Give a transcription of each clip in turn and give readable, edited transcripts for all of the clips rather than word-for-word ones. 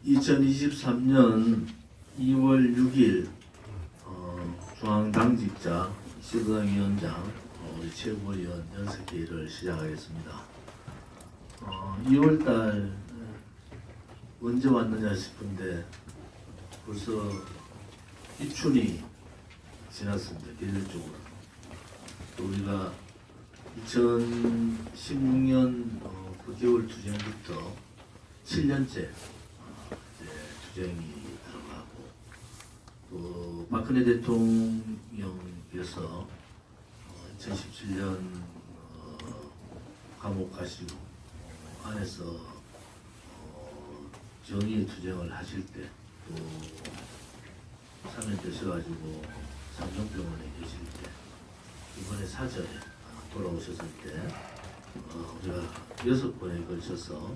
2023년 2월 6일 중앙당직자 시도당위원장 우리 최고위원 연석회의를 시작하겠습니다. 2월달 언제 왔느냐 싶은데 벌써 입춘이 지났습니다. 계절적으로. 또 우리가 2016년 그 겨울 투쟁부터 7년째 투쟁이 들어가고, 또 박근혜 대통령께서 2017년 감옥 가시고 안에서 정의의 투쟁을 하실 때, 또 3년 되셔가지고 삼성병원에 계실 때, 이번에 사절에 돌아오셨을 때 우리가 6번에 걸쳐서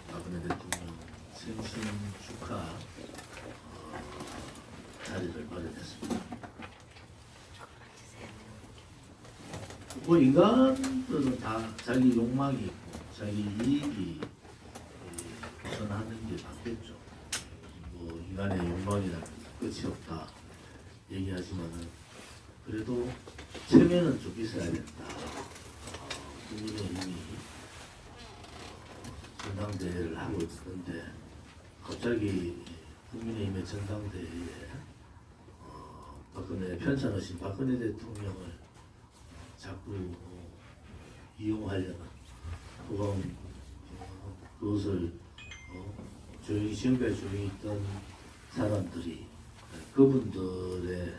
박근혜 대통령 생신 축하 자리를 마련했습니다. 뭐 인간들은 다 자기 욕망이 있고 자기 이익이 우선하는 게 맞겠죠. 뭐 인간의 욕망이라는 끝이 없다 얘기하지만은 그래도 체면은 좀 있어야 된다. 국민의힘이 전당대회를 하고 있는데 갑자기 국민의힘의 전당대회에 박근혜 편찮으신 박근혜 대통령을 자꾸 이용하려는, 그건 그것을 조용히 지금까지 조용히 있던 사람들이 그분들의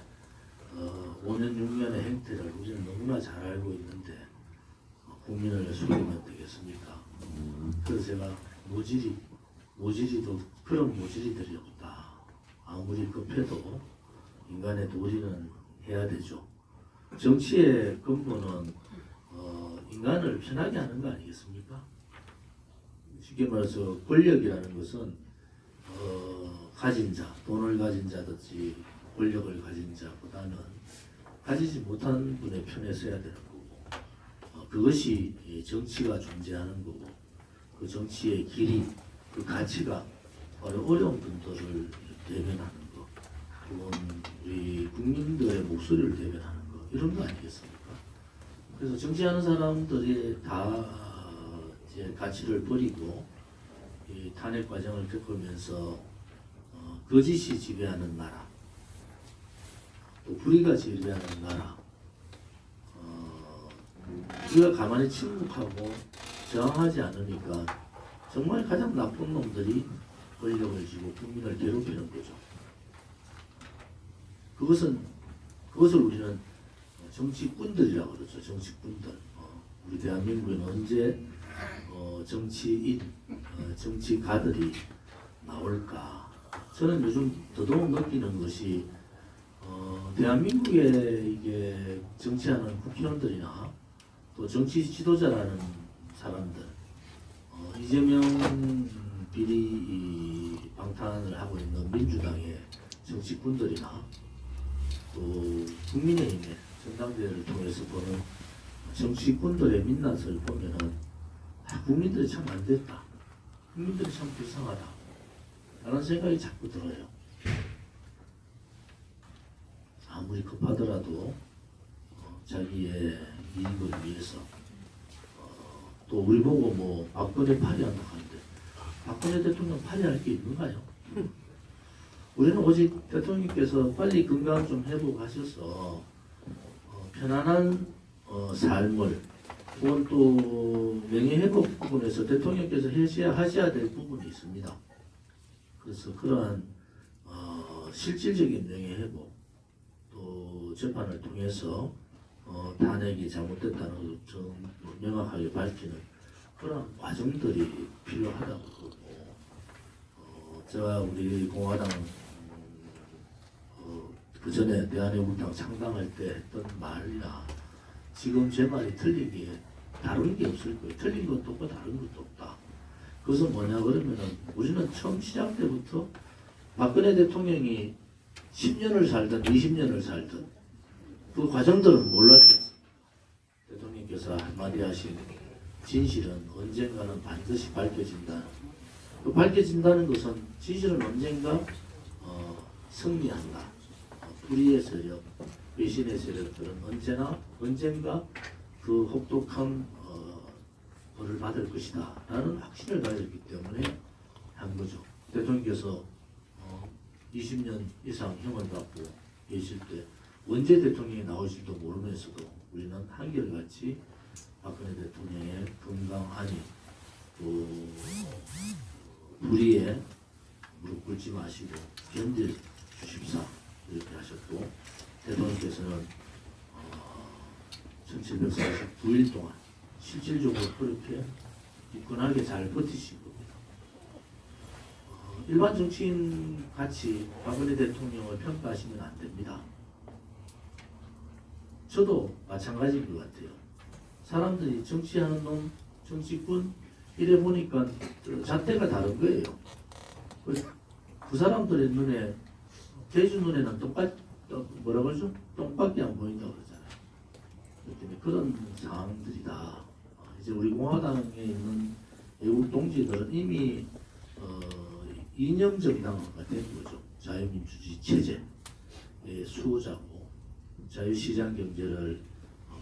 5년 6년의 행태를 우리는 너무나 잘 알고 있는데 국민을 속이면 되겠습니까? 그래서 제가 모질이도 그런 모질이들이 없다. 아무리 급해도 인간의 도리는 해야 되죠. 정치의 근본은 인간을 편하게 하는 거 아니겠습니까? 쉽게 말해서 권력이라는 것은 가진 자, 돈을 가진 자든지 권력을 가진 자보다는 가지지 못한 분의 편에 서야 되는 거고, 그것이 정치가 존재하는 거고, 그 정치의 길이, 그 가치가 바로 어려운 분들을 대변하는 거, 그건 우리 국민들의 목소리를 대변하는 거, 이런 거 아니겠습니까? 그래서 정치하는 사람들이 다 이제 가치를 버리고 이 탄핵 과정을 겪으면서 거짓이 지배하는 나라, 또 불의가 지배하는 나라, 우리가 가만히 침묵하고 저항하지 않으니까 정말 가장 나쁜 놈들이 권력을 쥐고 국민을 괴롭히는 거죠. 그것을 우리는 정치꾼들이라고 그러죠. 정치꾼들. 우리 대한민국에는 언제 정치인, 정치가들이 나올까? 저는 요즘 더더욱 느끼는 것이 대한민국에 이게 정치하는 국회의원들이나 또 정치 지도자라는 사람들, 이재명 비리 방탄을 하고 있는 민주당의 정치꾼들이나 또 국민의힘의 전당대회를 통해서 보는 정치꾼들의 민낯을 보면은 국민들이 참 안 됐다, 국민들이 참 불쌍하다 라는 생각이 자꾸 들어요. 아무리 급하더라도 자기의 이익을 위해서 또 우리 보고 뭐 박근혜 파리한다 하는데 박근혜 대통령 파리할 게 있는가요? 우리는 오직 대통령께서 빨리 건강 좀 회복하셔서 편안한 삶을, 그건 또 명예회복 부분에서 대통령께서 하셔야 될 부분이 있습니다. 그래서 그러한 실질적인 명예회복, 또 재판을 통해서 탄핵이 잘못됐다는 것을 좀 명확하게 밝히는 그런 과정들이 필요하다고 보고, 제가 우리 공화당 그 전에 대한애국당 창당할 때 했던 말이나 지금 제 말이 틀리기에 다른 게 없을 거예요. 틀린 것도 없고 다른 것도 없다. 그것은 뭐냐 그러면은 우리는 처음 시작 때부터 박근혜 대통령이 10년을 살든 20년을 살든 그 과정들은 몰랐죠. 대통령께서 한마디 하신 진실은 언젠가는 반드시 밝혀진다는 또 밝혀진다는 것은 진실은 언젠가 승리한다. 불의의 세력, 외신의 세력들은 언젠가 그 혹독한 벌을 받을 것이다 라는 확신을 가졌기 때문에 한 거죠. 대통령께서 20년 이상 형을 받고 계실 때 언제 대통령이 나올지도 모르면서도 우리는 한결같이 박근혜 대통령의 건강하니 또 불의에 무릎 꿇지 마시고 견딜 주십사 이렇게 하셨고, 대통령께서는 1749일 동안 실질적으로 그렇게 굳건하게 잘 버티신 겁니다. 일반 정치인 같이 박근혜 대통령을 평가하시면 안 됩니다. 저도 마찬가지인 것 같아요. 사람들이 정치하는 놈, 정치꾼 이래 보니까 잣대가 다른 거예요. 그 사람들의 눈에, 대중 눈에는 뭐라 그러죠? 똥밖에 안 보인다고 그러잖아요. 그런 상황들이다. 이제 우리 공화당에 있는 외국 동지들은 이미 이념 정당화가 된 거죠. 자유민주주의 체제의 수호자고, 자유시장 경제를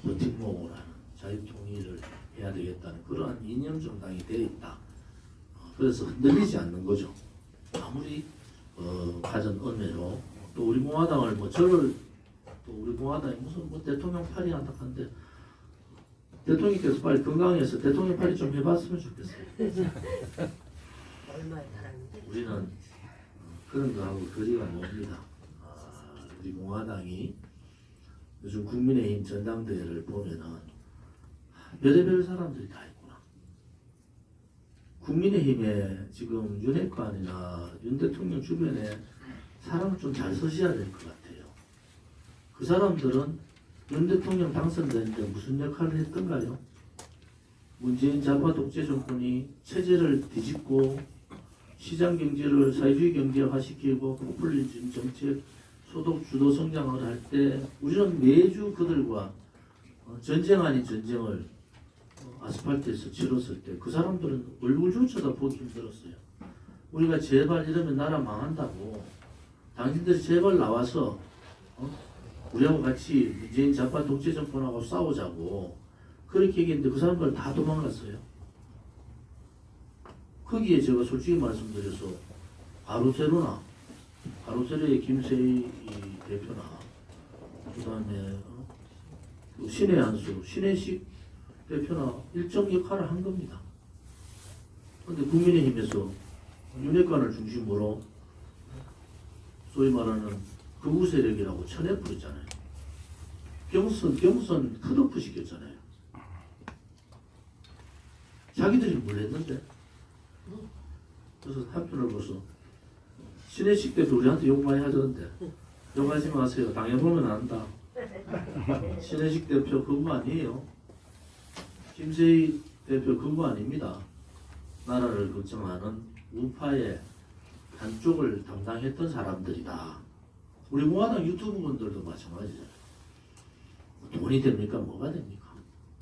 버팀목으로 하는 자유통일을 해야 되겠다는 그러한 이념 정당이 되어 있다. 그래서 흔들리지 않는 거죠. 아무리 가진 은혜로 또 우리 공화당을 또 우리 공화당이 무슨 대통령 팔이 한다는데 대통령께서 빨리 건강해서 대통령 팔이 좀 해봤으면 좋겠어요. 얼마에 달았는데? 우리는 그런 거하고 거리가 멉니다. 우리 공화당이 요즘 국민의힘 전당대회를 보면은 별의별 사람들이 다 있구나. 국민의힘에 지금 윤핵관이나 윤 대통령 주변에 사람을 좀 잘 서셔야 될 것 같아요. 그 사람들은 윤 대통령 당선되는데 무슨 역할을 했던가요? 문재인 좌파 독재 정권이 체제를 뒤집고 시장 경제를 사회주의 경제화시키고 포퓰리즘 정책, 소득 주도 성장을 할 때 우리는 매주 그들과 전쟁 아닌 전쟁을 아스팔트에서 치렀을 때 그 사람들은 얼굴조차도 보기 힘들었어요. 우리가 제발 이러면 나라 망한다고, 당신들이 제발 나와서 우리하고 같이 문재인 좌파 독재 정권하고 싸우자고 그렇게 얘기했는데 그 사람들 다 도망갔어요. 거기에 제가 솔직히 말씀드려서 가로세로의 김세희 대표나 그 다음에 신의 한수, 신혜식 대표나 일정 역할을 한 겁니다. 그런데 국민의힘에서 윤핵관을 중심으로 소위 말하는 극우 세력이라고 쳐내버렸잖아요. 경선 컷오프 시켰잖아요. 자기들이 뭘 했는데? 그래서 한편을 보서 신혜식 대표 우리한테 욕 많이 하던데 욕하지 마세요. 당해보면 안다. 신혜식 대표 그거 아니에요. 김세희 대표 그거 아닙니다. 나라를 걱정하는 우파의 한쪽을 담당했던 사람들이다. 우리 공화당 유튜브 분들도 마찬가지잖아요. 돈이 됩니까? 뭐가 됩니까?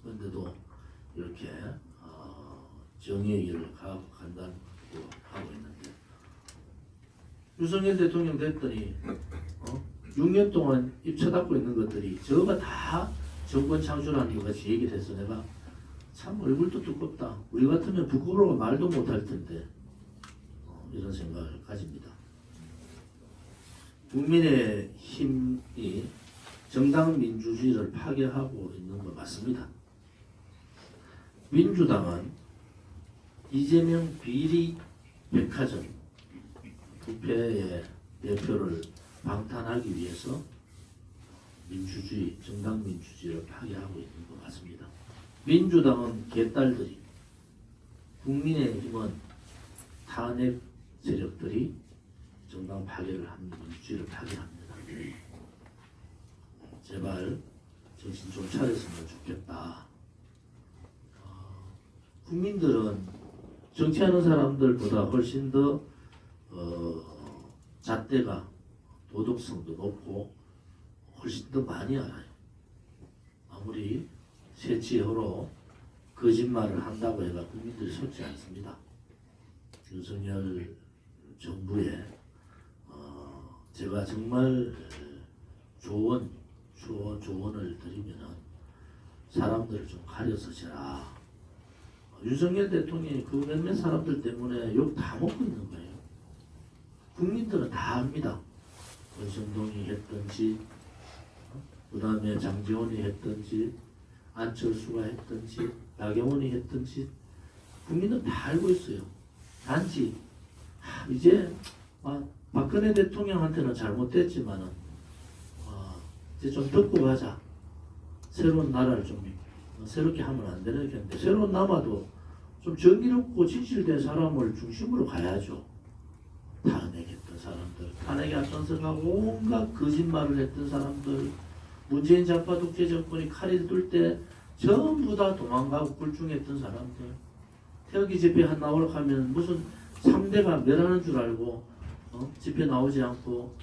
그런데도 이렇게 정의의 길을 간다고 하고 있는데, 윤석열 대통령 됐더니 6년 동안 입 쳐닫고 있는 것들이 저거 다 정권 창출하는 것 같이 얘기를 해서 내가 참 얼굴도 두껍다. 우리 같으면 부끄러워 말도 못할 텐데 이런 생각을 가집니다. 국민의 힘이 정당 민주주의를 파괴하고 있는 것 같습니다. 민주당은 이재명 비리 백화점 부패의 대표를 방탄하기 위해서 민주주의, 정당 민주주의를 파괴하고 있는 것 같습니다. 민주당은 개딸들이, 국민의힘은 탄핵 세력들이 정당 파괴를 합니다. 민주주의를 파괴합니다. 제발 정신 좀 차렸으면 좋겠다. 국민들은 정치하는 사람들보다 훨씬 더 잣대가 도덕성도 높고 훨씬 더 많이 알아요. 아무리 새치어로 거짓말을 한다고 해가 국민들이 속지 않습니다. 윤석열 정부에 제가 정말 조언을 드리면은 사람들을 좀 가려서시라. 윤석열 대통령이 그 몇몇 사람들 때문에 욕 다 먹고 있는 거예요. 국민들은 다 압니다. 권성동이 했던 짓, 그 다음에 장제원이 했던 짓, 안철수가 했던 짓, 나경원이 했던 짓, 국민은 다 알고 있어요. 단지 이제 박근혜 대통령한테는 잘못됐지만은 이제 좀 듣고 가자. 새로운 나라를 좀 새롭게 하면 안 되는 게 새로운 남아도 좀 정의롭고 진실된 사람을 중심으로 가야죠. 탄핵했던 사람들, 탄핵에 앞장서가고 온갖 거짓말을 했던 사람들, 문재인 좌파 독재 정권이 칼이 들 때 전부 다 도망가고 굴중했던 사람들, 태극기 집회 한 나오려고 하면 무슨 상대가 멸하는 줄 알고 집회 나오지 않고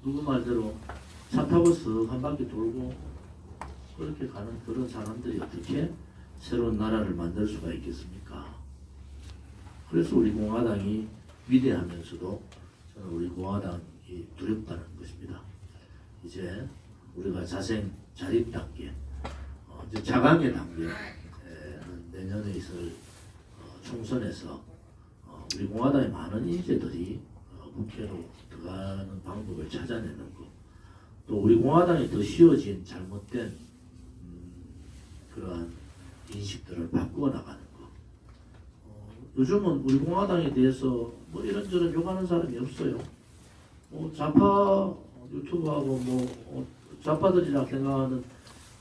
누구 말대로 차 타고 쓱 한 바퀴 돌고 그렇게 가는 그런 사람들이 어떻게 새로운 나라를 만들 수가 있겠습니까? 그래서 우리 공화당이 위대하면서도 저는 우리 공화당이 두렵다는 것입니다. 이제 우리가 자립 단계, 이제 자강의 단계는 내년에 있을 총선에서 우리 공화당의 많은 인재들이 국회로 들어가는 방법을 찾아내는 것, 또 우리 공화당이 더 씌워진 잘못된 그러한 인식들을 바꾸어 나가는 것. 요즘은 우리 공화당에 대해서 뭐 이런저런 욕하는 사람이 없어요. 좌파 유튜브하고 좌파들이라 생각하는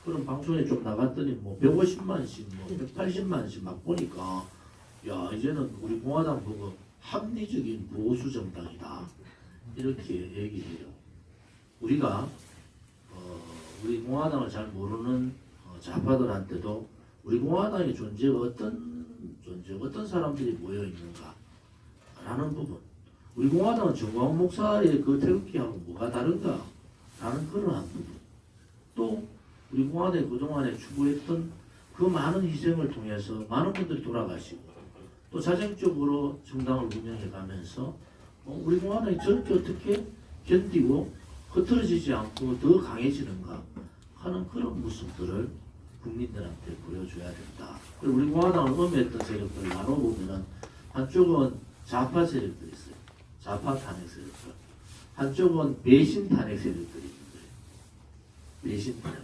그런 방송에 좀 나갔더니 150만씩 180만씩 막 보니까 야 이제는 우리 공화당 보고 합리적인 보수 정당이다 이렇게 얘기해요. 우리가 우리 공화당을 잘 모르는 좌파들한테도 우리 공화당의 존재가 어떤 사람들이 모여 있는가 라는 부분, 우리 공화당은 정광훈 목사의 그 태극기하고 뭐가 다른가 라는 그러한 부분, 또 우리 공화당이 그동안에 추구했던 그 많은 희생을 통해서 많은 분들이 돌아가시고 또 자정적으로 정당을 운영해 가면서 우리 공화당이 저렇게 어떻게 견디고 흐트러지지 않고 더 강해지는가 하는 그런 모습들을 국민들한테 보여줘야 된다. 그리고 우리 공화당을 음해했던 세력들을 나눠보면은 한쪽은 좌파 세력들이 있어요. 좌파 탄핵 세력들. 한쪽은 배신 탄핵 세력들이 있는 거예요. 배신 탄핵.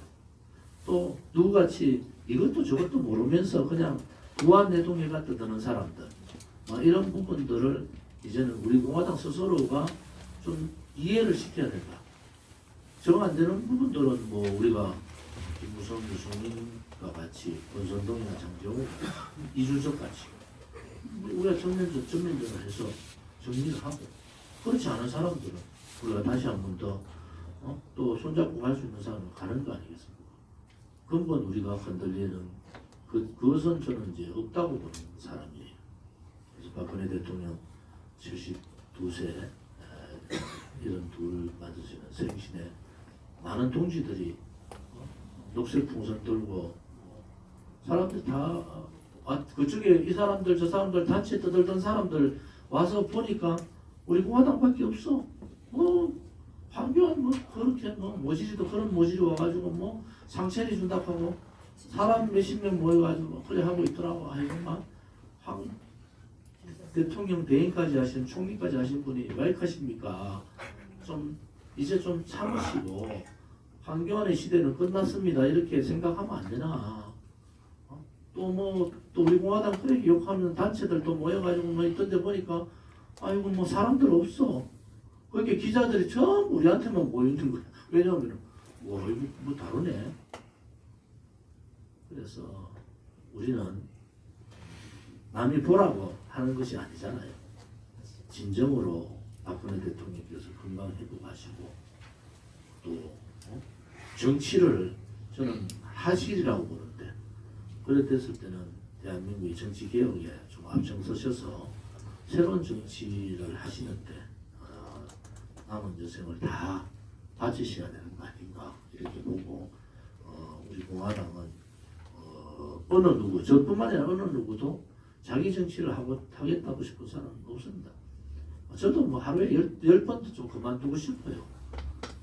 또 누구같이 이것도 저것도 모르면서 그냥 무한내동해가 떠드는 사람들. 이런 부분들을 이제는 우리 공화당 스스로가 좀 이해를 시켜야 된다. 정 안 되는 부분들은 우리가 김무성, 유승민과 같이 권선동이나 장제원, 이준석 같이 우리가 전면전을 해서 정리를 하고, 그렇지 않은 사람들은 우리가 다시 한 번 더 또 손잡고 갈 수 있는 사람은 가는 거 아니겠습니까? 근본 우리가 흔들리는 그것은 저는 이제 없다고 보는 사람이에요. 그래서 박근혜 대통령 72세 이런 둘 맞으시는 생신에 많은 동지들이 녹색 풍선 들고 사람들 다 그쪽에 이 사람들 저 사람들 단체 떠들던 사람들 와서 보니까 우리 공화당밖에 없어. 황교안 그렇게 모질이도 그런 모질이 와가지고 상체리 준다고 하고 사람 몇십 명 모여가지고 그래 하고 있더라고. 아이고 황 대통령 대행까지 하신 총리까지 하신 분이 왜 이렇습니까? 이제 좀 참으시고 황교안의 시대는 끝났습니다. 이렇게 생각하면 안 되나? 또 우리 공화당 그렇게 욕하는 단체들 또 모여가지고 있던데 보니까 아이고 사람들 없어. 그렇게 기자들이 전부 우리한테만 모이는 거야. 왜냐하면 이거 다르네. 그래서 우리는 남이 보라고 하는 것이 아니잖아요. 진정으로 박근혜 대통령께서 건강 회복하시고 또 정치를 저는 하시리라고 보는데, 그래 됐을 때는 대한민국의 정치 개혁에 좀 앞장서셔서 새로운 정치를 하시는데 남은 여생을 다 바치셔야 되는 거 아닌가 이렇게 보고, 우리 공화당은 어느 누구 저뿐만 아니라 어느 누구도 자기 정치를 하겠다고 싶은 사람은 없습니다. 저도 뭐 하루에 열 번도 좀 그만두고 싶어요.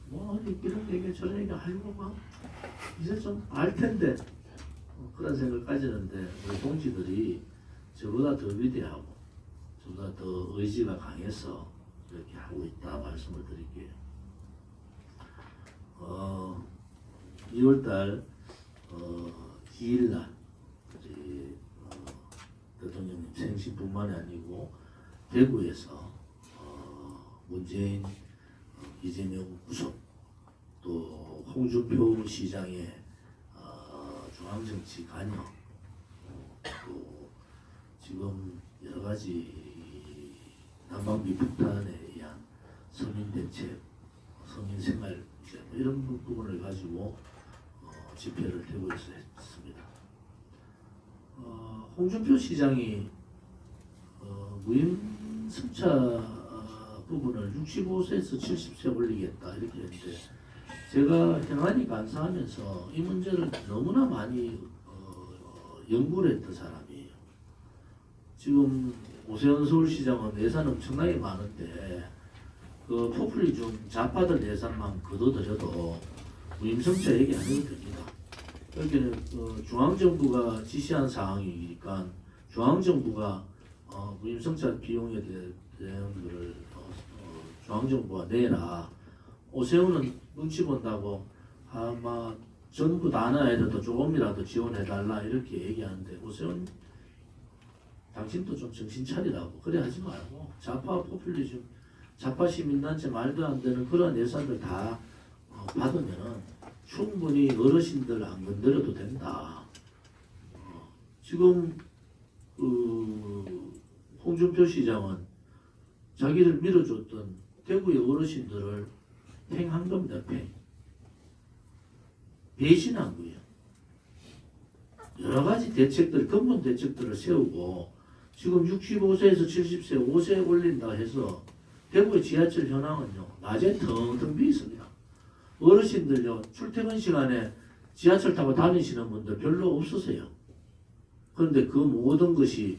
뭐 이런 얘기 저런 얘기 하려고 막 이제 좀 알 텐데 그런 생각 가지는데 우리 동지들이 저보다 더 위대하고 저보다 더 의지가 강해서 이렇게 하고 있다 말씀을 드릴게요. 2월달 2일날 대통령님 생신뿐만이 아니고 대구에서 문재인 이재명 구속 또 홍준표 시장의 중앙정치 관여 또 지금 여러 가지 난방비 폭탄에 의한 서민 대책, 서민 생활 이제 뭐 이런 부분을 가지고 집회를 대구에서 했습니다. 홍준표 시장이 무임승차 부분을 65세에서 70세 올리겠다 이렇게 했는데 제가 행안위 간사하면서 이 문제를 너무나 많이 연구를 했던 사람이에요. 지금 오세훈 서울시장은 예산 엄청나게 많은데 그 포퓰리즘 좌파들 예산만 거둬들여도 무임승차 얘기 안 해도 됩니다. 여기는 중앙정부가 지시한 사항이니까 중앙정부가 무임승차 비용에 대한 것을 중앙정부가 내라. 오세훈은 눈치 본다고 아마 전부 다 나라에도 조금이라도 지원해달라 이렇게 얘기하는데 오세훈 당신도 좀 정신 차리라고 그래 하지 말고 좌파 포퓰리즘 좌파 시민단체 말도 안 되는 그런 예산들 다 받으면은 충분히 어르신들 안 건드려도 된다. 지금 홍준표 시장은 자기를 밀어줬던 대구의 어르신들을 팽한 겁니다. 배신한 거예요. 여러 가지 대책들, 근본 대책들을 세우고 지금 65세에서 70세 5세 올린다 해서 대구의 지하철 현황은요. 낮에 텅텅 비어 있습니다. 어르신들요. 출퇴근 시간에 지하철 타고 다니시는 분들 별로 없으세요. 그런데 그 모든 것이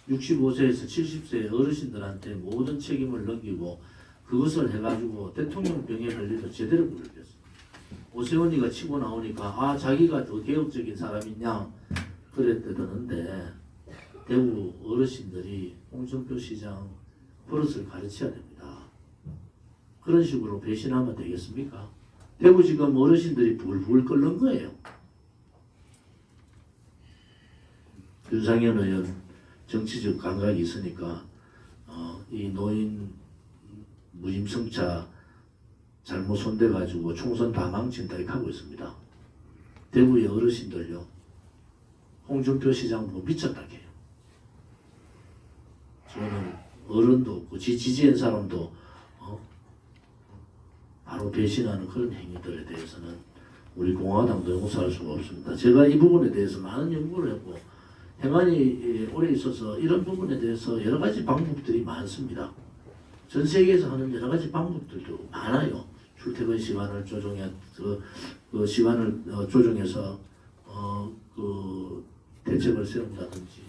65세에서 70세 어르신들한테 모든 책임을 넘기고 그것을 해가지고 대통령 병에 걸려서 제대로 불렸어요. 오세훈이가 치고 나오니까 자기가 더 개혁적인 사람이냐 그랬다던데 대구 어르신들이 홍준표 시장 버릇을 가르쳐야 됩니다. 그런 식으로 배신하면 되겠습니까? 대구 지금 어르신들이 불불 끓는 거예요. 윤상현 의원 정치적 감각이 있으니까 이 노인 무임승차 잘못 손대가지고 총선 다 망친다 이렇게 하고 있습니다. 대구의 어르신들요. 홍준표 시장 보고 미쳤다 해요. 저는 어른도 없고 지지한 사람도 바로 배신하는 그런 행위들에 대해서는 우리 공화당도 용서할 수가 없습니다. 제가 이 부분에 대해서 많은 연구를 했고 행안이 오래 있어서 이런 부분에 대해서 여러 가지 방법들이 많습니다. 전 세계에서 하는 여러 가지 방법들도 많아요. 출퇴근 시간을 그 시간을 조정해서 그 대책을 세운다든지,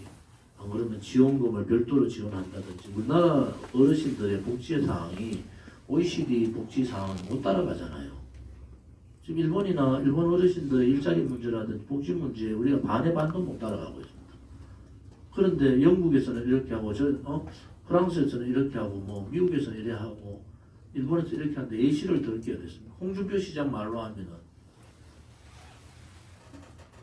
안 그러면 지원금을 별도로 지원한다든지. 우리나라 어르신들의 복지 사항이 OECD 복지 사항은 못 따라가잖아요. 지금 일본 어르신들의 일자리 문제라든지 복지 문제에 우리가 반의 반도 못 따라가고 있습니다. 그런데 영국에서는 이렇게 하고 프랑스에서는 이렇게 하고 뭐 미국에서는 이렇게 하고 일본에서 이렇게 하는데 예시를 덜 끼야 됐습니다. 홍준표 시장 말로 하면은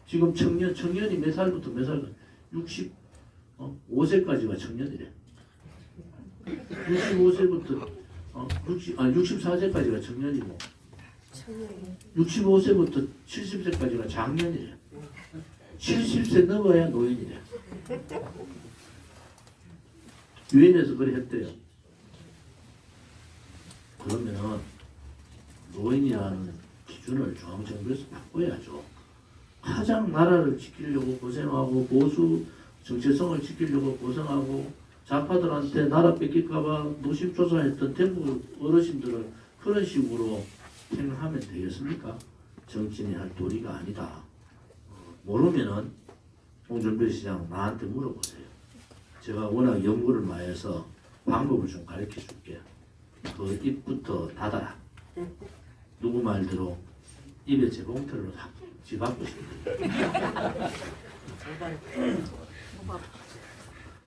지금 청년이 몇 살부터 몇 살 65세까지가 청년이래. 65세부터 64세까지가 청년이고 65세부터 70세까지가 장년이래. 70세 넘어야 노인이래. 유엔에서 그래 했대요. 그러면은 노인이라는 기준을 중앙정부에서 바꿔야죠. 가장 나라를 지키려고 고생하고 보수 정체성을 지키려고 고생하고 좌파들한테 나라 뺏길까봐 노심초사했던 대구 어르신들을 그런 식으로 행하면 되겠습니까? 정치인이 할 도리가 아니다. 모르면은 홍준표 시장 나한테 물어보세요. 제가 워낙 연구를 많이 해서 방법을 좀 가르쳐 줄게. 그 입부터 닫아라. 누구 말대로 입에 재봉틀을 확 집어넣고 싶대.